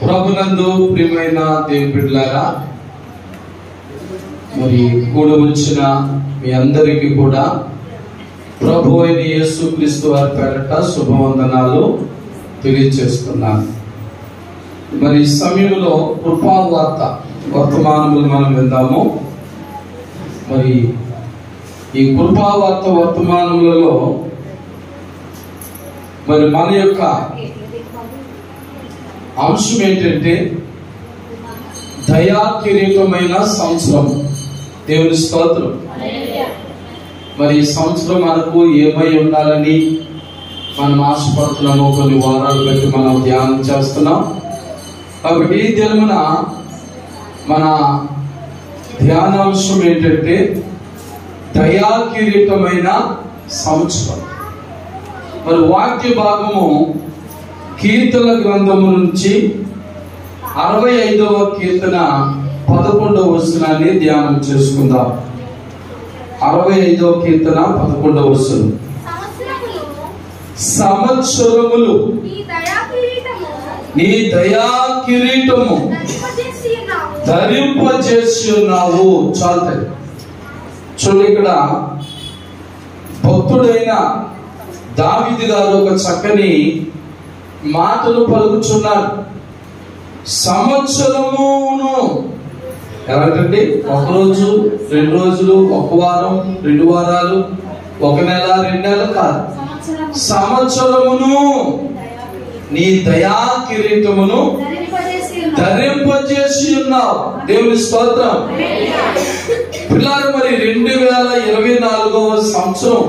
ప్రభునందు ప్రియమైన దేవుని బిడ్డలారా, మరి కూడి వచ్చిన మీ అందరికీ కూడా ప్రభు అయిన యేసుక్రీస్తు వారి పేరట శుభవందనాలు తెలియజేస్తున్నాను. మరి ఈ సమయంలో కృపావార్త వర్తమానములు మనం విందాము. మరి ఈ కృపావార్త వర్తమానములలో మరి మన యొక్క అంశం ఏంటంటే దయా కిరీటమైన సంవత్సరం. దేవుని స్తోత్రం. మరి ఈ సంవత్సరం మనకు ఏమై ఉండాలని మనం ఆశపడుతున్నాము. కొన్ని వారాలు బట్టి మనం ధ్యానం చేస్తున్నాం. కాబట్టి ఈ దినమున మన ధ్యానాంశం ఏంటంటే దయా కిరీటమైన సంవత్సరం. మరి వాక్య భాగము కీర్తన గ్రంథము నుంచి 65వ కీర్తన 11వ వచనాన్ని ధ్యానం చేసుకుందాం. 65వ కీర్తన 11వ వచనం. సంవత్సరములు నీ దయా కిరీటము ధరింపజేసి ఉన్నావు. చాలు చూడండి, ఇక్కడ భక్తుడైన దావీదు గారు ఒక చక్కని మాటలు పలుకుచున్నారు. సంవత్సరమును ఎలాంటి ఒక రోజు, 2 రోజులు, 1 వారం, 2 వారాలు, 1 నెల, 2 నెలలు కాదు. సంవత్సరమును నీ దయా కిరీటమును ధరింపజేసి ఉన్నావు. దేవుని స్తోత్రం. పిల్లలు, మరి 2024వ సంవత్సరం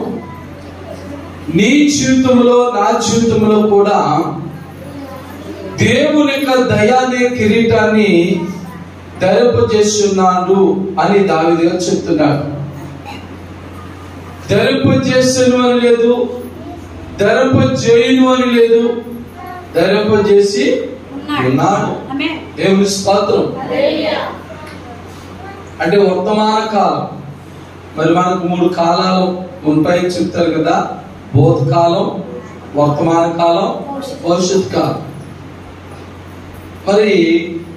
నీ జీవితంలో, నా జీవితంలో కూడా దేవుని యొక్క దయానే కిరీటాన్ని ధరింపజేస్తున్నాడు అని దావీదు గారు చెప్తున్నాడు. ధరింపజేసాను అని లేదు, ధరింపజేయను అని లేదు, ధరింపజేసి ఉన్నాడు. దేవుని స్తోత్రం. అంటే వర్తమాన కాలం. మరి మనకు 3 కాలాలు ఉంటాయని చెప్తారు కదా. భూతకాలం, వర్తమాన కాలం, భవిష్యత్ కాలం. మరి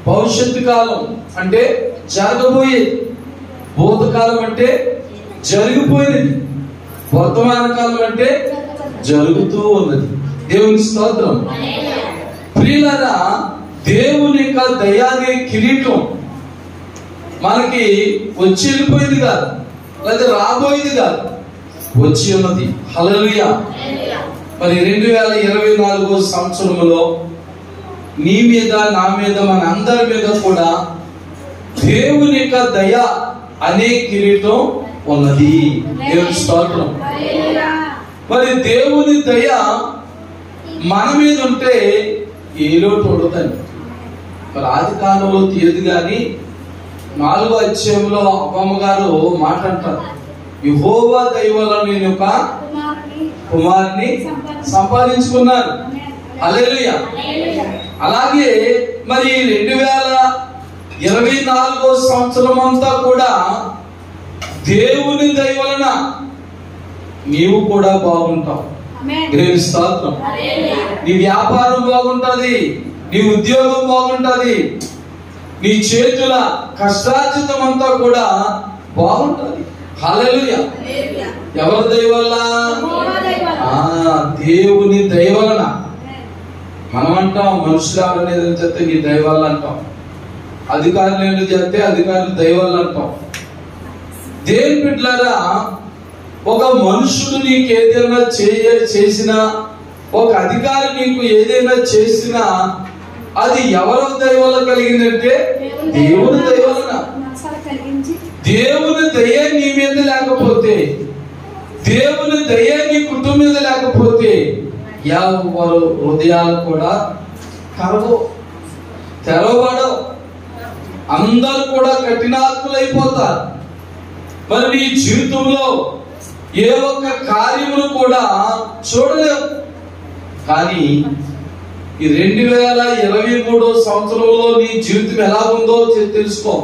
భవిష్యత్తు కాలం అంటే జరగబోయేది, భూతకాలం అంటే జరిగిపోయినది, వర్తమాన కాలం అంటే జరుగుతూ ఉన్నది. దేవుని స్తోత్రం. ప్రియులారా, దేవుని యొక్క దయానే కిరీటం మనకి వచ్చి వెళ్ళిపోయింది కాదు, లేదా రాబోయేది కాదు, వచ్చి ఉన్నది. హల్లెలూయా. మరి 2024వ సంవత్సరంలో నీ మీద, నా మీద, మన అందరి మీద కూడా దేవుని యొక్క దయ అనే కిరీటం ఉన్నది. దేవుని స్తోత్రం. మరి దేవుని దయ మన మీద ఉంటే ఏ లోటు ఉండదండి. మరి ఆది కాలంలో తీయదు కానీ 4వ అధ్యాయంలో అబ్బమ్మ గారు మాట అంటారు, యెహోవా దయ వల్ల నేను ఒక కుమారుని సంపాదించుకున్నాను. హల్లెలూయా. అలాగే మరి 2024వ సంవత్సరం అంతా కూడా దేవుని దయ వలన నీవు కూడా బాగుంటావు. దేవుని స్తోత్రం. నీ వ్యాపారం బాగుంటది, నీ ఉద్యోగం బాగుంటది, నీ చేతుల కష్టార్జితం అంతా కూడా బాగుంటది. హల్లెలూయా. ఎవరి దయ వల్ల? దేవుని దయ వలన. మనం అంటాం మనుషులు ఎవరనేది చెప్తే నీ దయ వల్ల అంటాం, అధికారులు ఏంటో చెప్తే అధికారులు దయ వల్ల అంటాం. దేవుని బిడ్డలారా, ఒక మనుషుడు నీకు ఏదైనా చేసినా, ఒక అధికారి నీకు ఏదైనా చేసినా అది ఎవరి దయ వల్ల కలిగిందంటే దేవుని దయ వలన. దేవుని దయ నీ మీద లేకపోతే, దేవుని దయ నీ కుటుంబం మీద లేకపోతే ఎవరు హృదయాలు కూడా తెరవబడవు. అందరూ కూడా కఠినాత్ములైపోతారు. మరి నీ జీవితంలో ఏ ఒక్క కార్యమును కూడా చూడలేవు. కానీ ఈ 2023వ సంవత్సరంలో నీ జీవితం ఎలా ఉందో తెలుసుకో.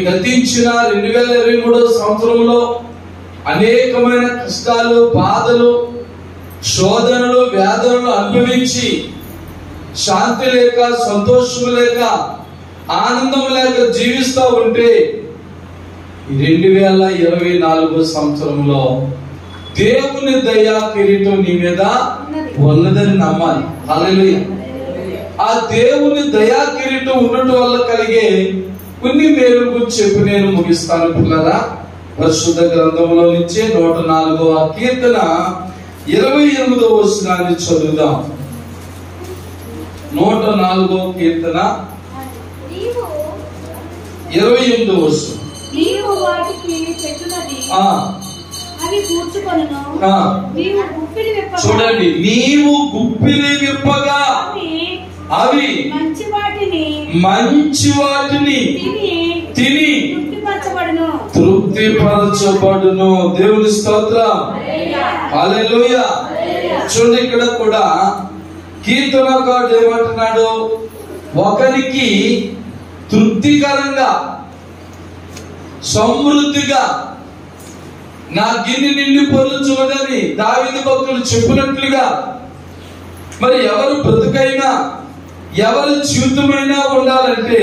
గతించిన 2023వ సంవత్సరంలో అనేకమైన కష్టాలు, బాధలు, శోధనలు వేదనలు అనుభవించి శాంతి లేక, సంతోషం లేక, ఆనందం లేక జీవిస్తూ ఉంటే 2024 సంవత్సరంలో దేవుని దయా కిరీటం నీ మీద ఉన్నదని నమ్మాలి. హల్లెలూయా. ఆ దేవుని దయా కిరీటం ఉండటం వల్ల కలిగే కొన్ని మేలు గురించి చెప్పి నేను ముగిస్తాను పిల్లరా. పరిశుద్ధ గ్రంథంలో నుంచి 104వ కీర్తన 28వ వచనాన్ని చదువుదాం. 104వ కీర్తన 28వ వచనం. నీవు వాటికి పెట్టునది అవి కూర్చుకొనును. నీవు గుప్పిలి విప్పగా, చూడండి, నీవు గుప్పిలి విప్పగా అవి మంచి వాటిని తిని తృప్తిపరచబడును. దేవుని స్తోత్రం. హల్లెలూయా. చూడండి, ఇక్కడ కూడా కీర్తనకారుడు ఏమంటున్నాడు? ఒకరికి తృప్తికరంగా, సమృద్ధిగా నా గిన్నె నిండి పొరుచున్నదని దావీదు భక్తులు చెప్పినట్లుగా, మరి ఎవరు బ్రతుకైనా, ఎవరి జీవితమైనా ఉండాలంటే,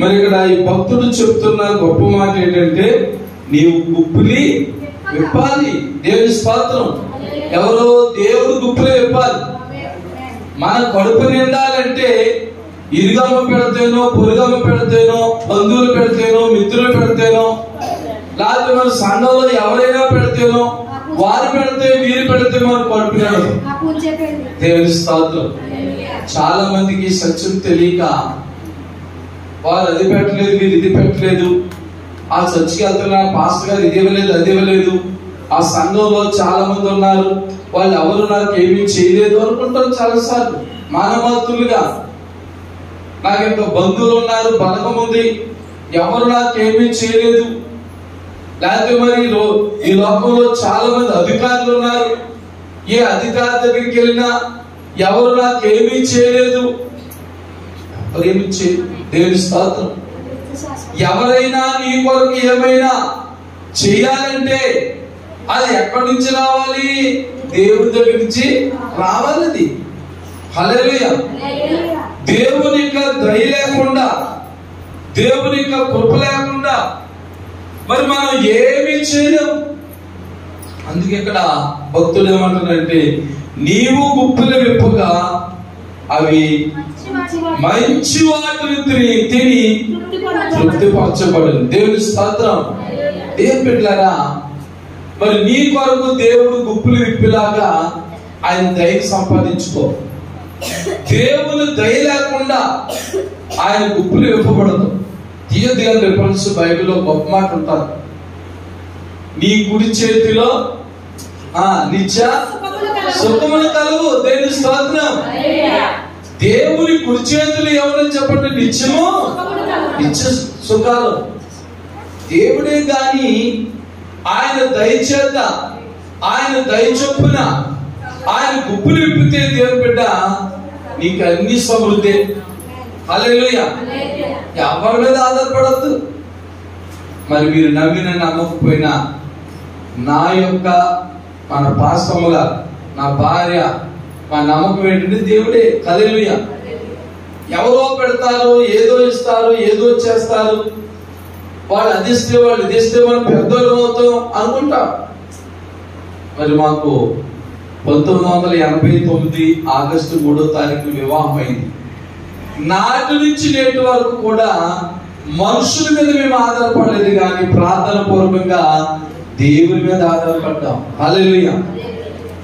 మరి ఇక్కడ ఈ భక్తుడు చెప్తున్న గొప్ప మాట ఏంటంటే, నీవు గుప్పిలి విప్పాలి. దేవుని స్తోత్రం. ఎవరో దేవుడు గుప్పిలి విప్పాలి. మన కడుపు నిండాలంటే ఇరుగమ్మ పెడితేనో, పొరుగమ్మ పెడితేనో, బంధువులు పెడితేనో, మిత్రులు పెడితేనో, లేకపోతే మన సంఘంలో ఎవరైనా పెడితేనో, వారు పెడితే వీరు పెడితే మన కడుపు నిండదు. దేవుని స్తోత్రం. చాలా మందికి సత్యం తెలియక వారు అది పెట్టలేదు, వీరు ఇది పెట్టలేదు, ఆ చర్చికి వెళ్తున్నారు, పాస్టర్ గారు ఇది ఇవ్వలేదు, అది ఇవ్వలేదు, ఆ సంఘంలో చాలా మంది ఉన్నారు, వాళ్ళు ఎవరు నాకు ఏమీ చేయలేదు అనుకుంటారు. చాలాసార్లు మానవతులుగా నాకు ఇంత బంధువులు ఉన్నారు, బలగం ఉంది, ఎవరు నాకేమీ చేయలేదు. లేకపోతే మరి ఈ లోకంలో చాలా మంది అధికారులు ఉన్నారు, ఏ అధికారి దగ్గరికి వెళ్ళినా ఎవరు నాకేమీ చేయలేదు. దేవుని స్తోత్రం. ఎవరైనా నీ కొరకు ఏమైనా చేయాలంటే అది ఎక్కడి నుంచి రావాలి? దేవుని దగ్గర నుంచి రావాలి. హల్లెలూయా. దేవుని యొక్క దయ లేకుండా, దేవుని యొక్క కృప లేకుండా మరి మనం ఏమి చేయలేం. అందుకే ఇక్కడ భక్తుడు ఏమంటారంటే, నీవు గుప్పిలి విప్పగా అవి మంచి వాటిని తిని తృప్తిపరచబడు. దేవుని స్తోత్రం. దేవుని బిడ్డలారా, మరి నీ కొరకు దేవుడు గుప్పిలి విప్పిలాగా ఆయన దయని సంపాదించుకో. దేవుని దయ లేకుండా ఆయన గుప్పిలి విప్పబడదు. తీయదిగా రిఫరెన్స్ బైబిల్లో గొప్ప మాట ఉంటారు. నీ కుడి చేతిలో నిత్య సుఖములు కలుగు. దేవుని స్తోత్రం. దేవుని కుడి చేతులు ఎవరని చెప్పండి? నిత్యము నిత్య సుఖాలు. దేవుడే గాని ఆయన దయచేత, ఆయన దయ చొప్పున ఆయన గుప్పులు విప్పితే దేవుని బిడ్డ నీకు అన్ని సమృద్ధి. హల్లెలూయా. ఎవరి మీద ఆధారపడద్దు. మరి మీరు నమ్మిన నమ్మకపోయినా నా యొక్క మన పాస్తముగా నా భార్య మా నమ్మకం ఏంటంటే దేవుడే. హల్లెలూయా. ఎవరో పెడతారు, ఏదో ఇస్తారు, ఏదో చేస్తారు, వాళ్ళు అది ఇస్తే వాళ్ళు ఇది ఇస్తే మనం పెద్దోళ్ళు అవుతాం అనుకుంటాం. మరి మాకు 1989 ఆగస్టు 3వ తారీఖు వివాహం అయింది. నాటి నుంచి నేటి వరకు కూడా మనుషుల మీద మేము ఆధారపడలేదు, కానీ ప్రార్థన పూర్వకంగా దేవుని మీద ఆధారపడ్డాం. హల్లెలూయా.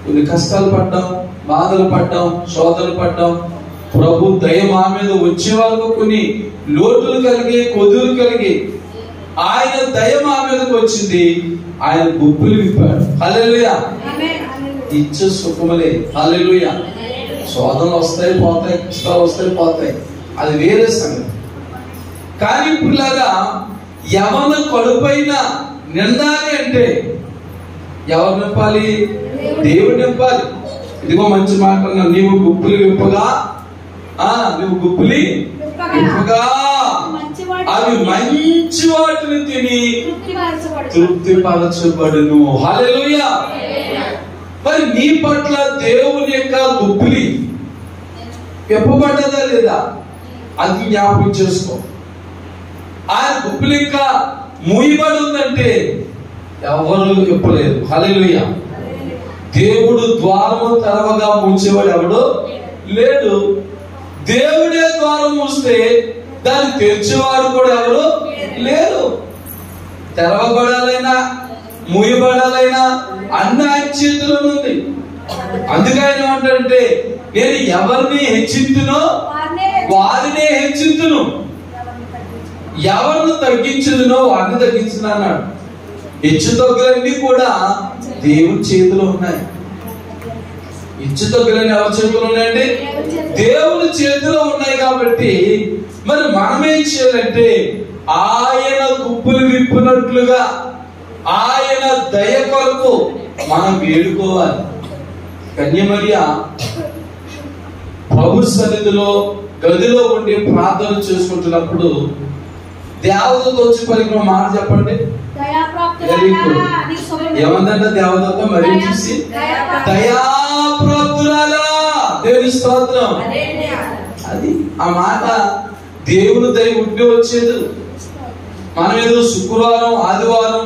కొన్ని కష్టాలు పడ్డాం, బాధలు పడ్డాం, శోధనలు పడ్డాం. ప్రభు దయ మా మీద వచ్చే వరకు కొన్ని లోటులు కలిగి, కొదులు కలిగి ఆయన దయ మా మీదకి వచ్చింది. ఆయన గుప్పులు విప్పాడు. హల్లెలూయా. ఇచ్చే సుఖములే. హల్లెలూయా. శోధనలు వస్తాయి పోతాయి, కష్టాలు వస్తాయి పోతాయి, అది వేరే సంగతి. కానీ ఇప్పుడులాగా యవన కడుపైన నిండాలి అంటే ఎవరు నింపాలి? దేవుడు నింపాలి. ఇదిగో మంచి మాట, నీవు గుప్పులు విప్పగా నువ్వు గుప్పులి విప్పగా అవి మంచి వాటిని తిని తృప్తిపరచబడును. హల్లెలూయా. మరి నీ పట్ల దేవుని యొక్క గుప్పిలి విప్పబడ్డదా లేదా అది జ్ఞాపకం చేసుకో. ఆయన గుప్పిలి ఇంకా మూయబడి ఉందంటే ఎవరు విప్పలేదు. హల్లెలూయా. దేవుడు ద్వారము తెరవగా మూసేవాడు ఎవడు లేడు. దేవుడే ద్వారం మూస్తే దాన్ని తెరిచేవాడు కూడా ఎవరు లేరు. తెరవబడాలైనా మూయబడాలైనా అన్ని ఆయన చేతిలో ఉంది. అందుకే ఆయన ఏమంటాడంటే నేను ఎవరిని హెచ్చించునో వారినే హెచ్చించును, ఎవరిని తగ్గించుదునో వారిని తగ్గించును అన్నాడు. హెచ్చు తగ్గులన్నీ కూడా దేవుని చేతిలో ఉన్నాయి. హెచ్చు తగ్గులన్నీ ఎవరి చేతిలో ఉన్నాయండి? దేవుని చేతిలో ఉన్నాయి. కాబట్టి మరి మనం ఏం చేయాలంటే ఆయన గుప్పులు విప్పినట్లుగా ఆయన దయ కొరకు మనం వేడుకోవాలి. కన్యమరియ ప్రభు సన్నిధిలో గదిలో ఉండి ప్రార్థన చేసుకుంటున్నప్పుడు దేవదూత వచ్చి పలికిన మాట చెప్పండి. ఏమందంటే దేవదూత మరి చూసి దయాప్రాప్తురాలా, దేవుని స్తోత్రం. అది ఆ మాట దేవుని దయ ఉండి వచ్చేది. మనం ఏదో శుక్రవారం ఆదివారం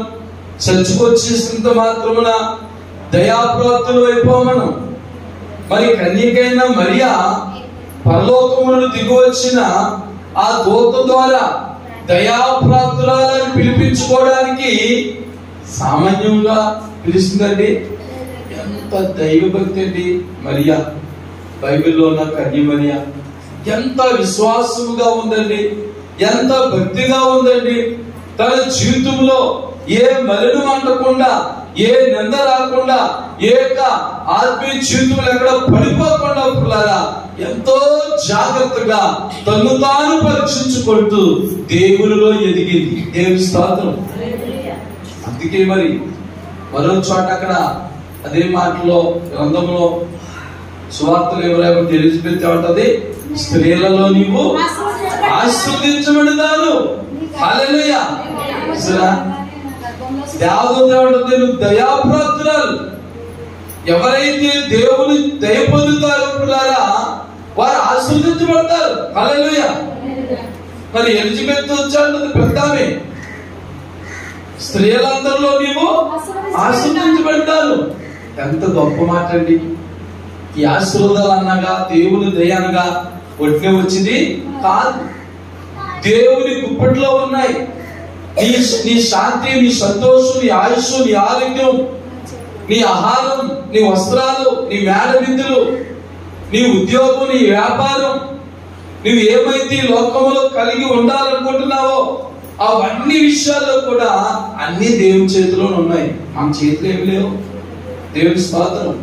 చర్చకు వచ్చేసినంత మాత్రమున దయాప్రాప్తులు అయిపోం మనం. మరి కన్యకైన మరియా పరలోకమును దిగువచ్చిన ఆ దూత ద్వారా దయాప్రాప్తురాలని పిలిపించుకోవడానికి సామాన్యంగా పిలుస్తుందండి. ఎంత దైవభక్తి అండి మరియా. బైబిల్లో ఉన్న కన్య మరియా ఎంత విశ్వాసముగా ఉందండి, ఎంత భక్తిగా ఉందండి. తన జీవితంలో ఏ మలినం అంటకుండా, ఏ నింద రాకుండా, ఆత్మీయ జీవితంలో ఎక్కడ పడిపోకుండా పుల్లారా ఎంతో జాగ్రత్తగా తను తాను పరీక్షించుకుంటూ దేవునిలో ఎదిగింది. దేవుని స్తోత్రం. అందుకే మరి మరో చోట అక్కడ అదే మాటలో గ్రంథంలో సువార్తలు ఎవరైనా ఎలిజబెత్ ఏమంటది? స్త్రీలలో నీవు ఆశీర్వదించబడినాను. హల్లెలూయా. దేవదూత ఏమంటది? నువ్వు దయాప్రాప్తురాలు. ఎవరైతే దేవుని దయ పొందుతారో పిల్లారా వారు ఆశీర్వదించబడతారు. హల్లెలూయా. మరి ఎలిజబెత్ వచ్చాడు పెద్దామే, స్త్రీలందరిలో నీవు ఆశీర్వదించబడతారు. ఎంత గొప్ప మాట అండి. ఈ ఆశీర్వాదాలు అనగా దేవుని దయ అనగా ఒట్టినే వచ్చింది కాదు, దేవుని గుప్పట్లో ఉన్నాయి. నీ శాంతి, నీ సంతోషం, నీ ఆయుష్, నీ ఆరోగ్యం, నీ ఆహారం, నీ వస్త్రాలు, నీ మేడ విద్యులు, నీ ఉద్యోగం, నీ వ్యాపారం, నువ్వు ఏమైతే లోకంలో కలిగి ఉండాలనుకుంటున్నావో అవన్నీ విషయాల్లో కూడా అన్ని దేవుని చేతిలో ఉన్నాయి. మన చేతిలో ఏమి లేవు. దేవుని స్తోత్రం.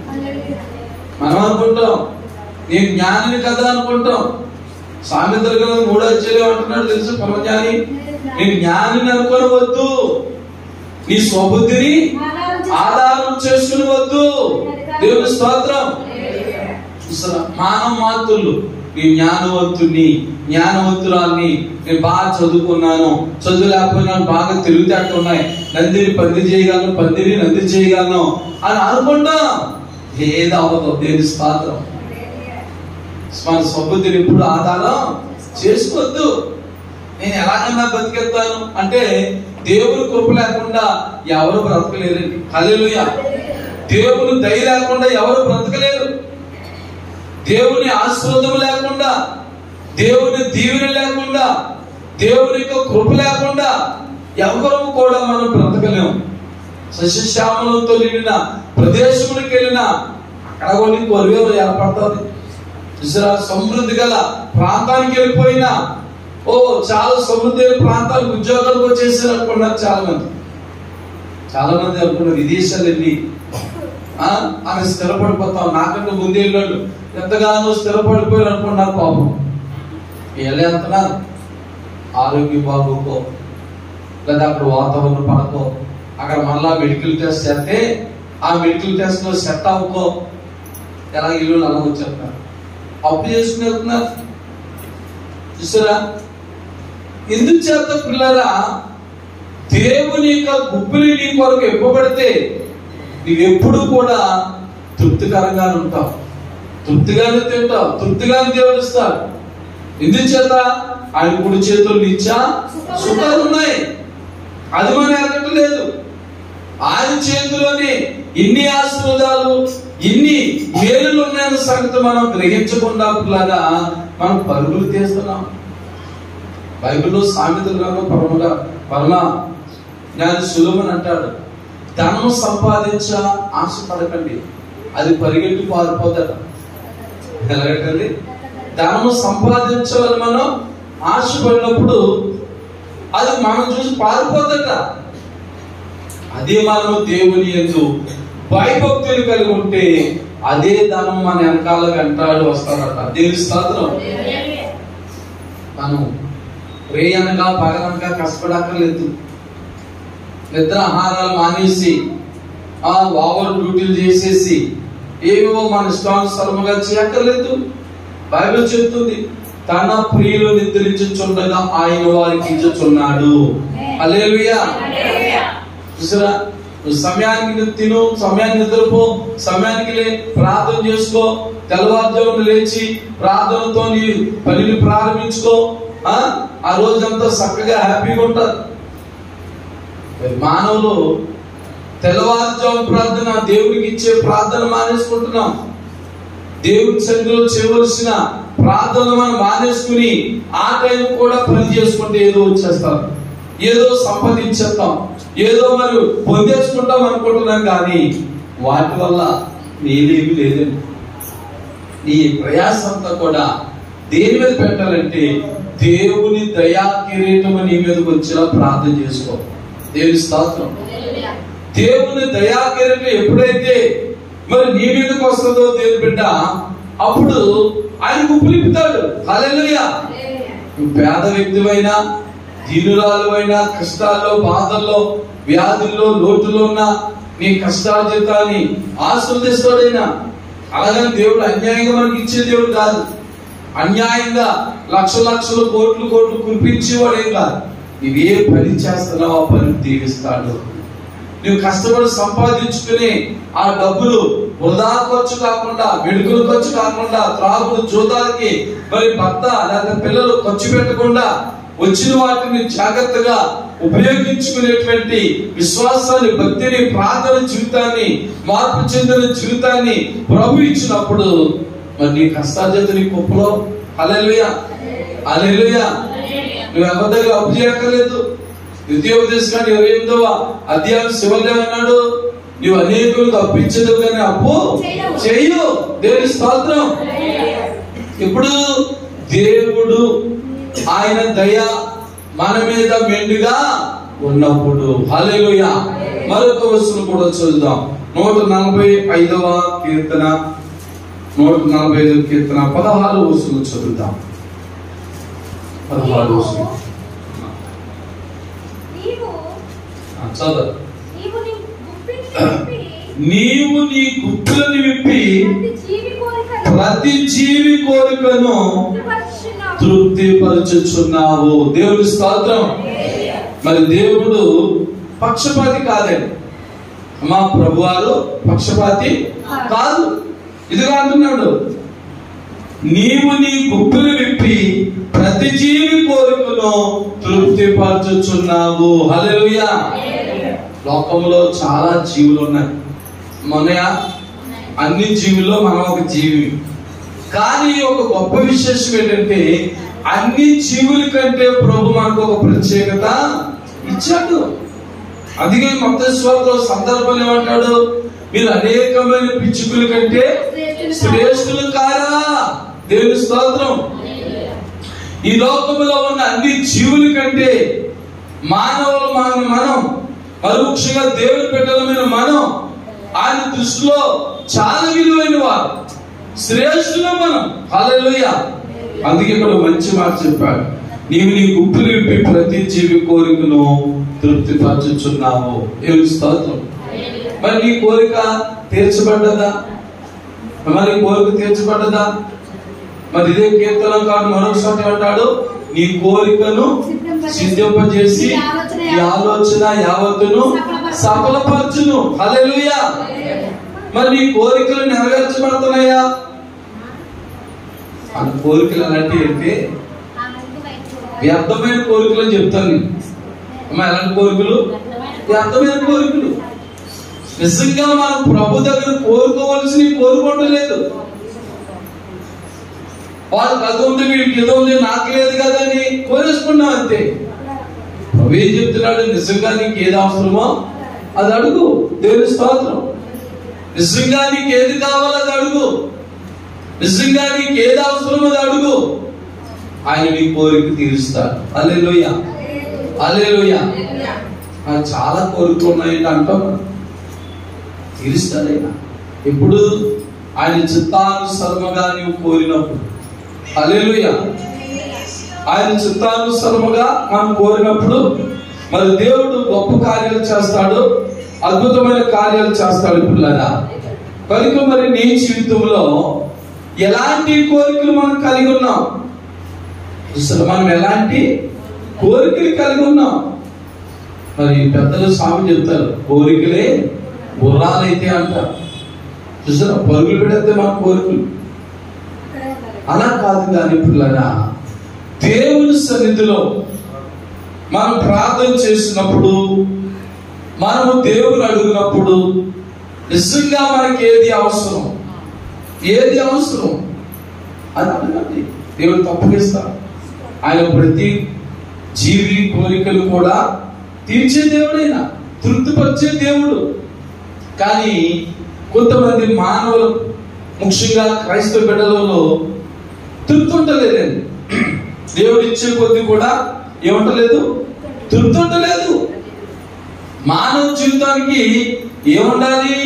మనం అనుకుంటాం నేను జ్ఞానిని కదా అనుకుంటాం. సామెతలు కదా 3వ అధ్యాయం అంటున్నాడు తెలుసు పరమజ్ఞాని, నేను జ్ఞానిని అనుకోవద్దు, నీ స్వబుద్ధిని ఆధారం చేసుకుని వద్దు. దేవుని స్తోత్రం. మానవ మాతులు నీ జ్ఞానవంతురాన్ని, నేను బాగా చదువుకున్నాను, చదువు లేకపోయినా బాగా తెలివితేటలున్నాయి, నందిని పంది చేయగలను, పందిని నంది చేయగలను అని అనుకుంటాం. ఏది అవ్వదు. దేవుని స్తోత్రం. మన స్వబుద్ధిని ఎప్పుడు ఆధారం చేసుకోవద్దు. నేను ఎలాగన్నా బతికెత్తాను అంటే దేవుని కృప లేకుండా ఎవరు బ్రతకలేరండి. హల్లెలూయా. దేవుని దయ లేకుండా ఎవరు బ్రతకలేరు. దేవుని ఆశీర్వాదం లేకుండా, దేవుని దీవెన లేకుండా, దేవుని యొక్క కృప లేకుండా ఎవరు కూడా మనం బ్రతకలేము. సస్యశ్యామలంతో నిండిన ప్రదేశమునికి వెళ్ళినా అక్కడ కూడా కొరివేరు ఏర్పడుతుంది. సమృద్ధి గల ప్రాంతానికి వెళ్ళిపోయినా చాలా సమృద్ధి అయిన ప్రాంతాలకు ఉద్యోగాలకు వచ్చేసారు అనుకున్నారు చాలా మంది అనుకున్నారు విదేశాలు వెళ్ళి ఆమె స్థిరపడిపోతాం. నాకంటే ముందే వెళ్ళాడు ఎంతగానో స్థిరపడిపోయారు అనుకున్నారు. పాపం వెళ్ళేంతన్నారు ఆరోగ్యం బాగోకో, లేదా అక్కడ వాతావరణం పడకో, అక్కడ మళ్ళా మెడికల్ టెస్ట్ చేస్తే ఆ మెడికల్ టెస్ట్ లో సెట్ అవ్వకో, ఎలా ఇల్లు అలా వచ్చేస్తున్నారు, అప్పు చేసుకుని వెళ్తున్నారు. చూసారా? ఎందుకు చేత పిల్లరా దేవుని యొక్క గుప్పిలి నీ కొరకు ఇవ్వబడితే నీవెప్పుడు కూడా తృప్తికరంగానే ఉంటావు, తృప్తిగానే తింటావు, తృప్తిగానే దేవుడు ఇస్తాడు. ఎందుచేత ఆయన కుడి చేతులు నిత్య సుఖాలు ఉన్నాయి. అది మనం ఎరగట్లేదు. ఆయన చేతిలోని ఇన్ని ఆశీర్వాదాలు, ఇన్ని మేలులు ఉన్నాయన్న సంగతి మనం గ్రహించకుండా మనం పరుగులు తీస్తున్నాం. బైబిల్లో సామెతలను పరమ జ్ఞాని సులభన్ అంటాడు, ధనం సంపాదించ ఆశపడకండి, అది పరిగెట్టి పారిపోతాడ. ఎలాగండి? ధనం సంపాదించాలని మనం ఆశపడినప్పుడు అది మనం చూసి పారిపోతాడ. అదే మనము దేవుని యందు భయభక్తులు కలిగి ఉంటే అదే ధనం మన వెనకాల వెంటాడు వస్తాడట. దేవుని స్తోత్రం. మనం రేయనగా పగలనగా కష్టపడక్కర్లేదు. నిద్ర ఆహారాలు మానేసి ఓవర్ డ్యూటీలు చేసేసి ఏవో మన ఇష్టానుసారముగా చేయక్కర్లేదు. బైబిల్ చెప్తుంది, తన ప్రియులు నిద్రించుచుండగా ఆయన వారికి ఇచ్చుచున్నాడు. హల్లెలూయా. చూసారా? నువ్వు సమయానికి తిను, సమయానికి నిద్రపో, సమయానికి ప్రార్థన చేసుకో, తెల్లవారుజామున లేచి ప్రార్థనతో నీ పనిని ప్రారంభించుకో. ఆ రోజంతా చక్కగా హ్యాపీగా ఉంటారు. మానవులు తెల్లవారుజాము ప్రార్థన, దేవుడికి ఇచ్చే ప్రార్థన మానేసుకుంటున్నాం. దేవుడి సన్నిధిలో చేయవలసిన ప్రార్థనలు మనం మానేసుకుని ఆ టైం కూడా పని చేసుకుంటే ఏదో వచ్చేస్తాం, ఏదో సంపాదించేస్తాం, ఏదో మరి పొందేసుకుంటాం అనుకుంటున్నాం. కానీ వాటి వల్ల నేనేమి లేదండి. నీ ప్రయాసంతా కూడా దేని మీద పెట్టాలంటే దేవుని దయా కిరీటము నీ మీదకి వచ్చేలా ప్రార్థన చేసుకో. దేవుని స్తోత్రం. దేవుని దయా కిరీటం ఎప్పుడైతే మరి నీ మీదకి వస్తుందో దేవుని బిడ్డ, అప్పుడు ఆయన గుప్పిలిపుతాడు. హల్లెలూయా. నువ్వు పేద వ్యక్తివైనా, దీనురాలువైనా, కష్టాల్లో, బాధల్లో, వ్యాధుల్లో, లోటులో ఉన్న నీ కష్టార్జితాన్ని ఆశీర్వదిస్తాడైనా. అలాగని దేవుడు అన్యాయంగా మనకి ఇచ్చే దేవుడు కాదు. అన్యాయంగా లక్షలు కోట్లు కురిపించేవాడేం కాదు. నువ్వే పని చేస్తున్నావు ఆ పని దీవిస్తాడు. నువ్వు కష్టపడి సంపాదించుకుని ఆ డబ్బులు వృధా ఖర్చు కాకుండా, మెడుకులు ఖర్చు కాకుండా, త్రాగుడు జూదాలకి మరి భర్త లేదా పిల్లలు ఖర్చు పెట్టకుండా వచ్చిన వాటిని జాగ్రత్తగా ఉపయోగించుకునేటువంటి విశ్వాసాన్ని, భక్తిని, ప్రార్థన జీవితాన్ని, మార్పు చెందిన జీవితాన్ని ప్రభు ఇచ్చినప్పుడు మరి నీ కష్టార్జిత నీ కుప్పలో. హల్లెలూయా. హల్లెలూయా. నువ్వు ఎవరి అప్పు చేయక్కర్లేదు. ద్వితీయోపదేశకాండం 28వ అధ్యాయం చివరిలో అన్నాడు, నువ్వు అనేకులకు అప్పించదు కానీ అప్పు చేయు. దేవుని స్తోత్రం. ఇప్పుడు దేవుడు ఆయన దయ మన మీద మెండుగా ఉన్నప్పుడు. హల్లెలూయా. మరొక వచనం కూడా చదువుదాం. 145వ కీర్తన 145వ కీర్తన 16వ వచనం చదువుదాం. 16వ వచనం చదువు. నీవు నీ గుప్పిలను విప్పి ప్రతి జీవి కోరికను తృప్తిపరచుచున్నావు. దేవుని స్తోత్రం. మరి దేవుడు పక్షపాతి కాదండి. మా ప్రభువారు పక్షపాతి కాదు. ఇదిగా అంటున్నాడు, నీవు నీ గుప్పిలు విప్పి ప్రతి జీవి కోరికను తృప్తిపరచుచున్నావు. హల్లెలూయా. లోకంలో చాలా జీవులు ఉన్నాయి. మన అన్ని జీవుల్లో మనం ఒక జీవి. కానీ ఒక గొప్ప విశేషం ఏంటంటే అన్ని జీవుల కంటే ప్రభు మనకు ఒక ప్రత్యేకత ఇచ్చాడు. అందుకే మత్తయి సువార్తలో సందర్భం ఏమంటాడు, మీరు అనేకమైన పిచ్చుకుల కంటే శ్రేష్ఠులు కారా. దేవుని స్తోత్రం. ఈ లోకంలో ఉన్న అన్ని జీవుల కంటే మానవులు మనం పరోక్షంగా దేవుని బిడ్డలమైన మనం ఆయన దృష్టిలో చాలా విలువైన వారు, శ్రేష్ఠులు మనం. హల్లెలూయా. అందుకే ఇక్కడ మంచి మాట చెప్పాడు, నీవు నీ గుప్పిలు విప్పి ప్రతి జీవి కోరికను తృప్తిపరచుచున్నావు. దేవుని స్తోత్రం. మరి నీ కోరిక తీర్చబడ్డదా? మరి కోరిక తీర్చబడ్డదా? మరి ఇదే కీర్తన కాదు మరొకసారి అంటాడు, నీ కోరికను సిద్ధింపజేసి ఈ ఆలోచన యావత్తును సఫలపరచును. హల్లెలూయా. మరి నీ కోరికలు నెరవేర్చబడుతున్నాయా? ఆ కోరికలు అలాంటివి అంటే వ్యర్థమైన కోరికలు అని చెప్తాను నేను. అమ్మా, ఎలాంటి కోరికలు? వ్యర్థమైన కోరికలు. నిజంగా మనం ప్రభు దగ్గర కోరుకోవాల్సి కోరుకోవట్లేదు. వాళ్ళకి అది ఉంది, వీడికి ఏదో ఉంది, నాకు లేదు కదా అని కోరేసుకున్నాం అంతే. ప్రభు ఏం చెప్తున్నాడు? నిజంగా నీకు ఏది అవసరమో అది అడుగు. దేవుని స్తోత్రం. నిజంగా నీకు ఏది కావాలో అది అడుగు. నిజంగా నీకు ఏది అవసరమో అది అడుగు. ఆయన నీ కోరిక తీరుస్తాడు. హల్లెలూయా, హల్లెలూయా. నాకు చాలా కోరికలు ఉన్నాయండి అంటాం, తీరుస్తాడు ఆయన. ఎప్పుడు? ఆయన చిత్తానుసరముగా నీవు కోరినప్పుడు. హల్లెలూయా. ఆయన చిత్తానుసరముగా మనం కోరినప్పుడు మరి దేవుడు గొప్ప కార్యాలు చేస్తాడు, అద్భుతమైన కార్యాలు చేస్తాడు. పిల్లరా, కనుక మరి నీ జీవితంలో ఎలాంటి కోరికలు మనం కలిగి ఉన్నాం? అసలు మనం ఎలాంటి కోరికలు కలిగి ఉన్నాం? మరి పెద్దలు స్వామి చెప్తారు, కోరికలే గుర్రాలైతే అంటారు. చూసారా, పరుగులు పెడితే మన కోరికలు. అలా కాదు కానీ పిల్లరా, దేవుని సన్నిధిలో మనం ప్రార్థన చేసినప్పుడు, మనము దేవుని అడిగినప్పుడు నిజంగా మనకి ఏది అవసరం, ఏది అవసరం అది అడగండి. దేవుడు తప్పకిస్తాడు. ఆయన ప్రతి జీవి కోరికలు కూడా తీర్చే దేవుడైనా, తృప్తిపరిచే దేవుడు. కానీ కొంతమంది మానవులు, ముఖ్యంగా క్రైస్తవ బిడ్డలలో తృప్తి ఉండలేదండి. దేవుడు ఇచ్చే కొద్ది కూడా ఏముంటలేదు, తృప్తి ఉండలేదు. మానవ జీవితానికి ఏముండాలి?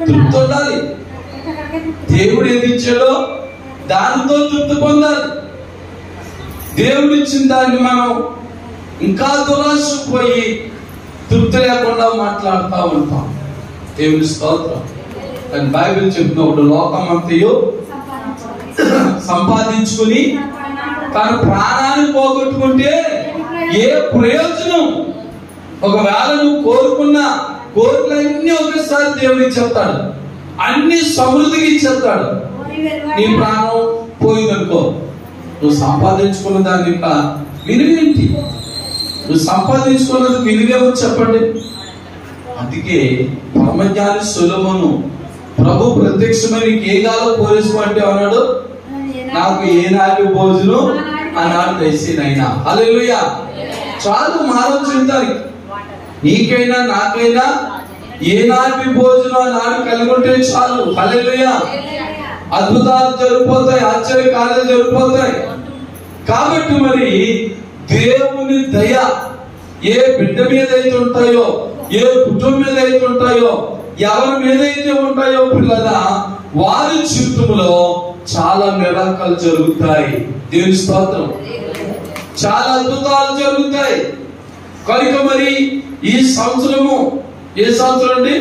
తృప్తి ఉండాలి. దేవుడు ఏది ఇచ్చాడో దానితో తృప్తి పొందాలి. దేవుడు ఇచ్చిన దాన్ని మనం ఇంకా దురాశపోయి తృప్తి లేకుండా మాట్లాడుతూ ఉంటాం. దేవుని స్తోత్రం. కానీ బైబిల్ చెప్పినప్పుడు లోకమంతయు సంపాదించుకుని తన ప్రాణాన్ని పోగొట్టుకుంటే ఏ ప్రయోజనం? ఒకవేళ నువ్వు కోరుకున్న కోరికలన్నీ ఒకేసారి దేవుడు ఇచ్చేస్తాడు, అన్ని సమృద్ధిగా ఇచ్చేస్తాడు. నీ ప్రాణం పోయిందనుకో, నువ్వు సంపాదించుకున్న దాని విలువేంటి? నువ్వు సంపాదించుకున్నది విలువేమో చెప్పండి. అందుకే పరమజ్ఞాని సొలొమోను ప్రభు ప్రత్యక్షమై నీకు ఏ కాలం కోరేసుకోమంటే అన్నాడు, నాకు ఏనాటి భోజనం ఆనాడు దయచేనైనా. హల్లెలూయా. చాలు మానవ జీవితానికి, నీకైనా నాకైనా ఏనాటి భోజనం నాడు కలిగి ఉంటే చాలు. హల్లెలూయా. అద్భుతాలు జరిగిపోతాయి, ఆశ్చర్య కార్యాలు జరిగిపోతాయి. కాబట్టి మరి దేవుని దయ ఏ బిడ్డ మీద అయితే ఉంటాయో, ఏ కుటుంబం మీద అయితే ఉంటాయో, ఎవరి మీద అయితే ఉంటాయో పిల్లల, వారి జీవితంలో చాలా మిరాకలు జరుగుతాయి. దేవుని స్తోత్రం. చాలా అద్భుతాలు జరుగుతాయి. కనుక మరి ఈ సంవత్సరము ఏ సంవత్సరం అండి?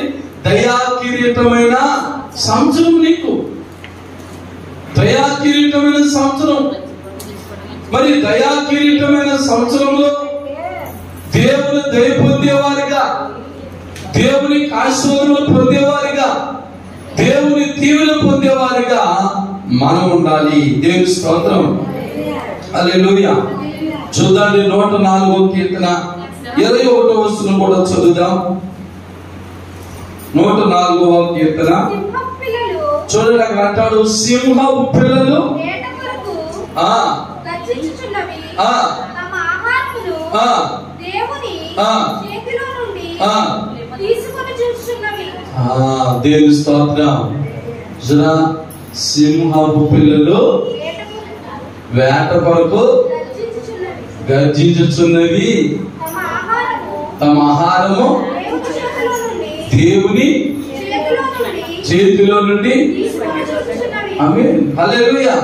దయా కిరీటమైన సంవత్సరం. నీకు దయా కిరీటమైన సంవత్సరం. మరి దయా కిరీటమైన సంవత్సరంలో దేవుని దయ పొందేవారిగా, దేవుని ఆశీర్వాదాలు పొందేవారిగా, దేవుని దీవెన పొందేవారిగా మనం ఉండాలి. దేవుని స్తోత్రం. హల్లెలూయా. చూద్దాండి 104వ కీర్తన 21వ వచనం కూడా చదువుదాం. 104వ కీర్తన చూడండి, అక్కడ అంటాడు, సింహపు పిల్లలు దేవుని స్తోత్రం. సింహపు పిల్లలు వేట కొరకు గర్జించుచున్నవి, తమ ఆహారము దేవుని చేతిలో నుండి. ఆమేన్. హల్లెలూయా.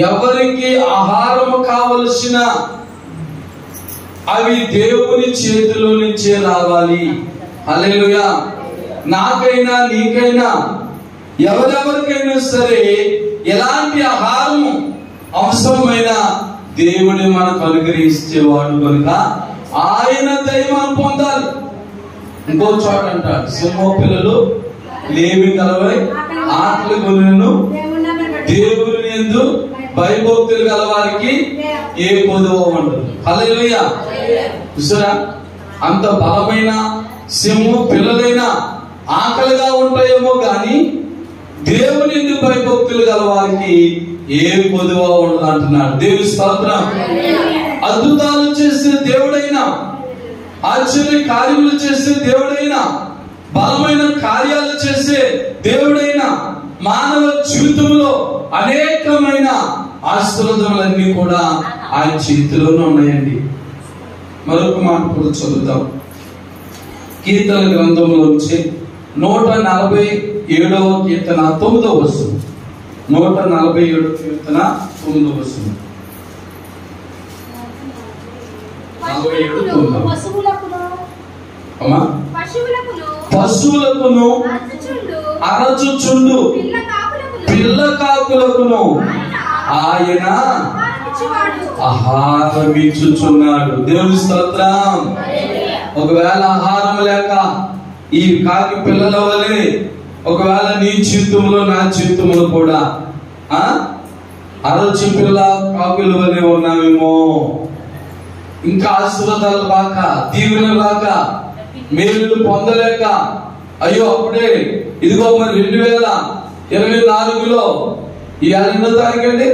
ఎవరికి ఆహారము కావలసిన అవి దేవుని చేతిలో నుంచే రావాలి. హల్లెలూయా. నాకైనా నీకైనా ఎవరెవరికైనా సరే ఎలాంటి ఆహారము అవసరమైన దేవుని మనకు అనుగ్రహించేవాడు కనుక ఆయన దయ మనం పొందాలి. ఇంకో చోట అంటాడు, సింహ పిల్లలు లేమి కలవై ఆకలి కొనును, దేవుని యందు భయభక్తులు గల వారికి ఏ కొదువ ఉండదు. హల్లెలూయా. చూసారా, అంత బలమైన సింహం పిల్లలైనా ఆకలిగా ఉంటాయేమో గాని దేవుని యందు భయభక్తులు గల వారికి ఏ కొదువ ఉండదు అంటున్నాడు. దేవుని స్తోత్రం. అద్భుతాలు చేసే దేవుడైనా, ఆశ్చర్య కార్యములు చేసే దేవుడైనా, బలమైన కార్యాలు చేసే దేవుడైనా మానవ జీవితంలో అనేకమైన ఆశీర్వాదములన్నీ కూడా ఆయన చేతిలోనే ఉన్నాయండి. మరొక మాట కూడా చదువుతాం. కీర్తన గ్రంథంలోంచి 147వ కీర్తన 9వ వచనం. 147వ కీర్తన 9వ వచనం. పశువులకును అరచుచుండు పిల్ల కాకులకును ఆయన ఆహారం ఇచ్చుచున్నాడు. దేవుని స్తోత్రం. ఒకవేళ ఆహారం లేక ఈ కాకి పిల్లల వలె ఒకవేళ నీ జీవితంలో నా జీవితంలో కూడా అరచు పిల్ల కాకుల వలె ఉన్నామేమో, ఇంకా ఆశీర్వాదాలు రాక, దీవెన రాక, మేలులు పొందలేక, అయ్యో అప్పుడే ఇదిగో మరి 2024లో ఈ 8వ తారీఖు అండి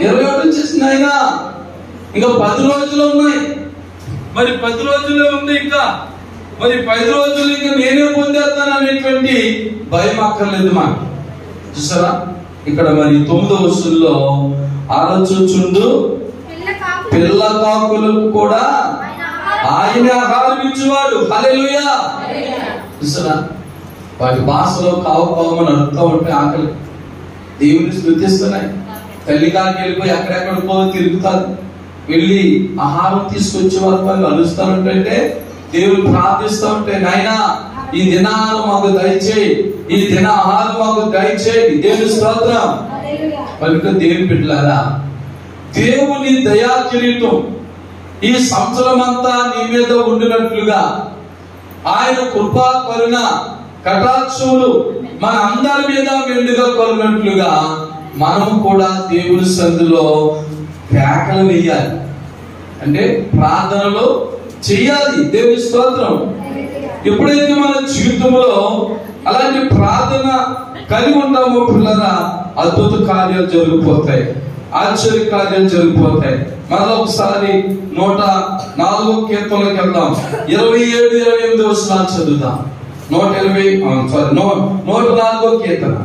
21 వచ్చేసింది ఆయన. ఇంకా 10 రోజులు ఉన్నాయి. మరి 10 రోజులే ఉంది. ఇంకా మరి 10 రోజులు ఇంకా నేనే పొందేస్తాను అనేటువంటి భయం అక్కర్లేదు మాకు. చూసారా, ఇక్కడ మరి 9వ వచనంలో ఆలోచించుండు పిల్ల కాకులకు కూడా ఆయన ఆహారం ఇచ్చేవాడు. హల్లెలూయా. చూసారా, వాటి భాషలో కావు కావమని అడుగుతూ ఉంటే ఆకలి దేవుని స్తుతిస్తున్నాయి. తల్లి కాకి వెళ్ళిపోయి ఎక్కడెక్కడికో తిరుగుతారు, వెళ్ళి ఆహారం తీసుకొచ్చే వాళ్ళు అలుస్తూ ఉంటే దేవుని ప్రార్థిస్తూ ఉంటే, నాయనా ఈ దినాలు మాకు దయచేయి, ఈ దిన ఆహారం మాకు దయచేయి. దేవుని స్తోత్రం. కనుక దేవుని బిడ్డలారా, దేవుని దయా కిరీటం ఈ సంవత్సరం అంతా నీ మీద ఉండినట్లుగా, ఆయన కృపా కరుణ కటాక్షములు మన అందరి మీద మెండుగా కొలినట్లుగా మనం కూడా దేవుని సన్నిధిలో కేకలు వేయాలి. అంటే ప్రార్థనలు చేయాలి. దేవుని స్తోత్రం. ఎప్పుడైతే మన జీవితంలో అలాంటి ప్రార్థన కలిగి ఉంటామో పిల్లరా, అద్భుత కార్యాలు జరిగిపోతాయి, ఆశ్చర్య కార్యాలు జరిగిపోతాయి. మరో ఒకసారి 104వ కీర్తనలోకి వెళ్దాం. 27-28 వచనాలు చదువుదాం. 104వ కీర్తన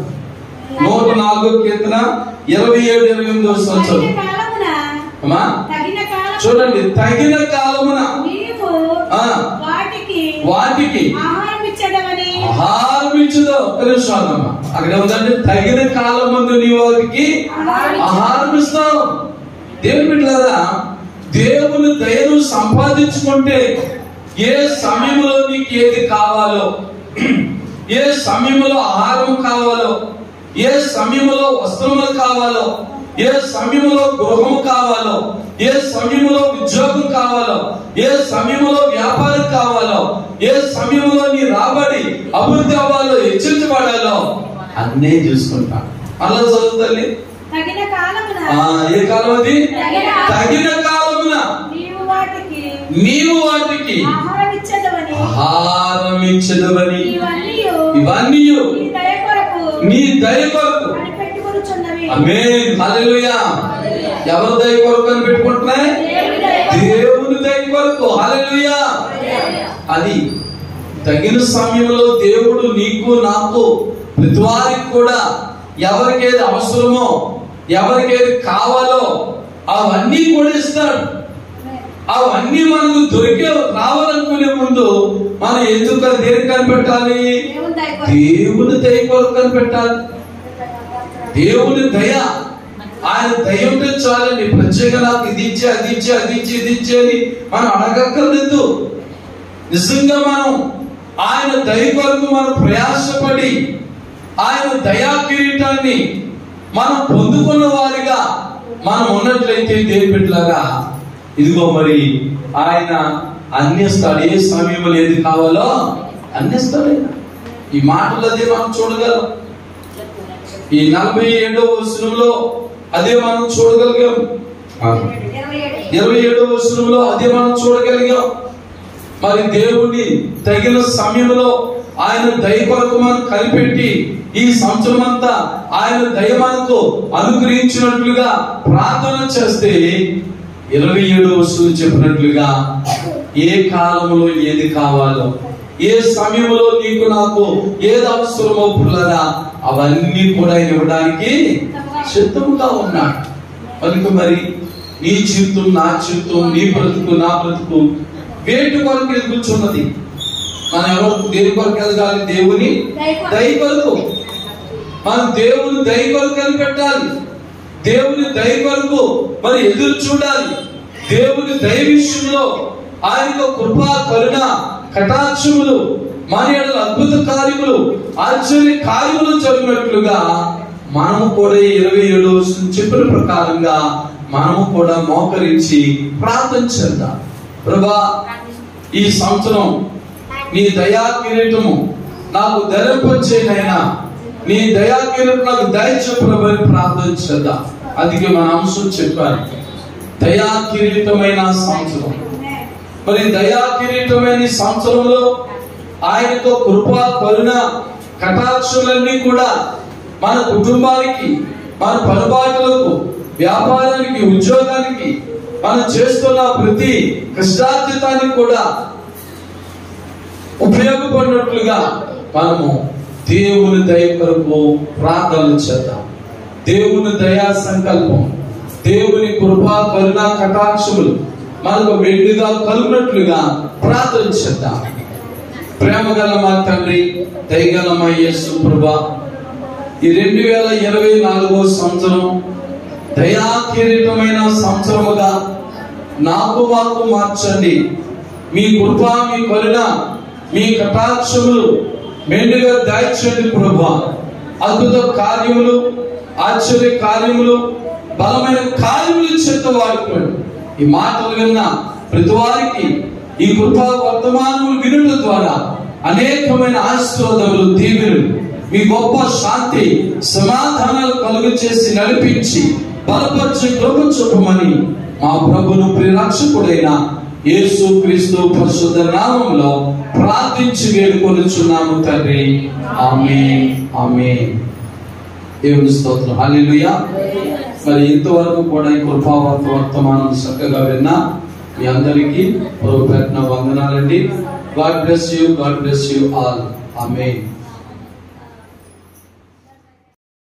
27-28 వచనాలు చదువు. చూడండి, తగిన కాలమున వాటికి ఆహారం ఇచ్చదో. అక్కడ ఉందంటే తగిన కాలం ముందు నీ వాటికి ఆహారం ఇస్తావు. దేవుని బిడ్డలారా, దేవుని దయను సంపాదించుకుంటే ఏ సమయంలో నీకు ఏది కావాలో, ఏ సమయంలో ఆహారం కావాలో, ఏ సమయంలో వస్త్రములు కావాలో, ఏ సమయంలో గృహము కావాలో, ఏ సమయంలో ఉద్యోగం కావాలో, ఏ సమయంలో వ్యాపారం కావాలో, ఏ సమయంలో నీ రాబడి అభివృద్ధి అవ్వాలో, హెచ్చించబడాలో అన్నీ చూసుకుంటాను. అలా చదువుతల్లి. ఏ కాలం అది? తగిన కాలమున నీవు వాటికి ఆహారం ఇచ్చదవని ఇవన్నీ నీ దయ కొరకు. ఆమేన్. హల్లెలూయా. ఎవరి దయ కొరకు అని పెట్టుకుంటున్నాయి? దేవుని దయ కొరకు. హల్లెలూయా. అది తగిన సమయంలో దేవుడు నీకు నాకు ప్రతి వారికి కూడా ఎవరికేది అవసరమో, ఎవరికేది కావాలో అవన్నీ కూడా ఇస్తాడు. అవన్నీ మనకు దొరికే రావాలనుకునే ముందు మనం ఎందుకు దేనికి కనిపెట్టాలి? దేవుని దయ కొరకు కనిపెట్టాలి. దేవుని దయ, ఆయన దయ ఉంటే చాలండి. ప్రత్యేకంగా నాకు ఇది ఇచ్చే, అది ఇచ్చే, అది ఇచ్చి, ఇది ఇచ్చే అని మనం అడగక్కర్లేదు. నిజంగా మనం ఆయన దయ కొరకు మనం ప్రయాసపడి ఆయన దయా కిరీటాన్ని మనం పొందుకున్న వారిగా మనం ఉన్నట్లయితే దేవుని బిడ్డలారా, ఇదిగో మరి ఆయన అన్నిస్తాడు. ఏ సమయంలో ఏది కావాలో అన్నిస్తాడు. ఈ మాటలు అదే మనం చూడగలం. ఈ 47వ వచనంలో అదే మనం చూడగలిగాం. 27వ వచనంలో అదే మనం చూడగలిగాం. మరి దేవుని తగిన సమయంలో ఆయన దయ కొరకు మనం కనిపెట్టి ఈ సంవత్సరం అంతా ఆయన దయ మనకు అనుగ్రహించినట్లుగా ప్రార్థన చేస్తే 27వ వచనం చెప్పినట్లుగా ఏ కాలంలో ఏది కావాలో, ఏ సమయంలో నీకు నాకు ఏది అవసరమో పుల్లరా అవన్నీ కూడా ఇవ్వడానికి సిద్ధంగా ఉన్నాడు. కనుక మరి నీ జీవితం, నా జీవితం, నీ బ్రతుకు, నా బ్రతుకు వేటి కొరకు ఎదుగుచున్నది. మనం ఎవరు దేని కొరకు ఎదగాలి? దేవుని దయ కొరకు. మనం దేవుని దయ కొరకు కనిపెట్టాలి. దేవుని దయ కొరకు మరి ఎదురు చూడాలి. దేవుని దయ విషయంలో ఆయన కృపా, కరుణ, కటాక్షములు, మన ఎడల అద్భుత కార్యములు, ఆశ్చర్య కార్యములు జరిగినట్లుగా మనము కూడా 27 చెప్పిన ప్రకారంగా మనము కూడా మోకరించి ప్రార్థన చేద్దాం. ప్రభా, ఈ సంవత్సరం నీ దయా కిరీటము నాకు ధరింపచేయనైనా, నీ దయా కిరీటం నాకు దయచేయని ప్రార్థన చేద్దాం. అందుకే మన అంశం చెప్పారు, దయా కిరీటమైన సంవత్సరం. మరి దయా కిరీటమైన ఈ సంవత్సరంలో ఆయనతో కృప, కరుణ, కటాక్షులన్నీ కూడా మన కుటుంబానికి, మన పనుబాటులకు, వ్యాపారానికి, ఉద్యోగానికి, మనం చేస్తున్న ప్రతి కష్టార్జితానికి కూడా ఉపయోగపడినట్లుగా మనము దేవుని దయ కొరకు ప్రార్థనలు చేద్దాం. దేవుని దయా సంకల్పం, దేవుని కృపా, కరుణ, కటాక్షములు మనకు మెండుగా కలుగునట్లుగా ప్రార్థన చేద్దాం. ప్రేమ గల మా తండ్రి, దయగల మా యేసు ప్రభువా, ఈ 2024వ సంవత్సరం దయా కిరీటమైన సంవత్సరముగా నాకు మాకు మార్చండి. మీ కృప, మీ కరుణ, మీ కటాక్షములు మెండుగా దాయిచండి ప్రభువా. అద్భుత కార్యములు, ఆశ్చర్య కార్యములు, బలమైన కార్యములు చేత వాడుకోండి. ఈ మాటలు విన్న ప్రతి వారికి ఈ కృపా వర్తమానములు వినుట ద్వారా అనేకమైన ఆశీర్వాదములు, దీవెనలు, మీ గొప్ప శాంతి, సమాధానాలు కలుగు చేసి నడిపించి బలపరిచి కృప చూపమని మా ప్రభును ప్రియరక్షకుడైన యేసు క్రీస్తు పరిశుద్ధ నామములో ప్రార్థించి వేడుకొనుచున్నాము తండ్రి. ఆమేన్, ఆమేన్. దేవుని స్తోత్రం, హల్లెలూయా. మరి ఇంతవరకు కూడా ఈ కృపా వర్తమానం చక్కగా విన్నా మీ అందరికీ ప్రభుపేటన వందనాలండి. God bless you, God bless you all. Amen.